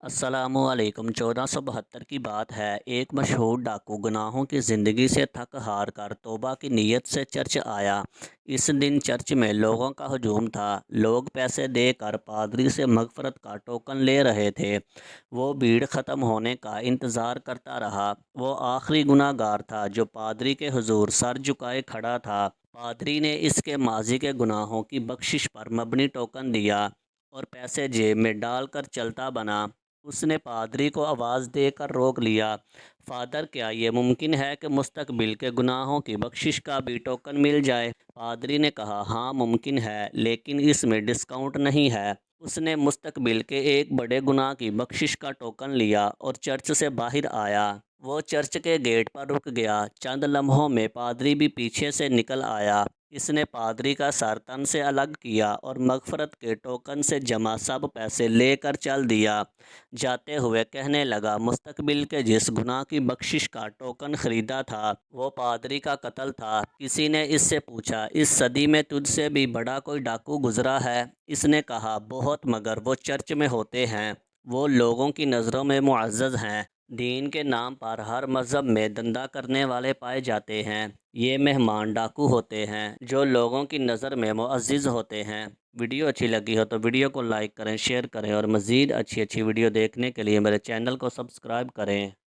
السلام علیکم 1472 کی بات ہے۔ ایک مشہور ڈاکو گناہوں کی زندگی سے تھک ہار کر توبہ کی نیت سے چرچ آیا۔ اس دن چرچ میں لوگوں کا ہجوم تھا۔ لوگ پیسے دے کر پادری سے مغفرت کا ٹوکن لے رہے تھے۔ وہ بھیڑ ختم ہونے کا انتظار کرتا رہا۔ وہ آخری گناہ گار تھا جو پادری کے حضور سر جھکائے کھڑا تھا۔ پادری نے اس کے ماضی کے گناہوں کی بخشش پر مبنی ٹوکن دیا اور پیسے جیب میں ڈال کر چلتا بنا۔ اس نے پادری کو آواز دے کر روک لیا، فادر، کیا یہ ممکن ہے کہ مستقبل کے گناہوں کی بخشش کا بھی ٹوکن مل جائے؟ پادری نے کہا، ہاں ممکن ہے، لیکن اس میں ڈسکاؤنٹ نہیں ہے۔ اس نے مستقبل کے ایک بڑے گناہ کی بخشش کا ٹوکن لیا اور چرچ سے باہر آیا۔ وہ چرچ کے گیٹ پر رک گیا۔ چند لمحوں میں پادری بھی پیچھے سے نکل آیا۔ اس نے پادری کا سر تن سے الگ کیا اور مغفرت کے ٹوکن سے جمع سب پیسے لے کر چل دیا۔ جاتے ہوئے کہنے لگا، مستقبل کے جس گناہ کی بخشش کا ٹوکن خریدا تھا وہ پادری کا قتل تھا۔ کسی نے اس سے پوچھا، اس صدی میں تجھ سے بھی بڑا کوئی ڈاکو گزرا ہے؟ اس نے کہا، بہت، مگر وہ چرچ میں ہوتے ہیں۔ وہ لوگوں کی نظروں میں معزز ہیں۔ دین کے نام پر ہر مذہب میں دھندا کرنے والے پائے جاتے ہیں۔ یہ مہمان ڈاکو ہوتے ہیں جو لوگوں کی نظر میں معزز ہوتے ہیں۔ ویڈیو اچھی لگی ہو تو ویڈیو کو لائک کریں، شیئر کریں اور مزید اچھی ویڈیو دیکھنے کے لیے میرے چینل کو سبسکرائب کریں۔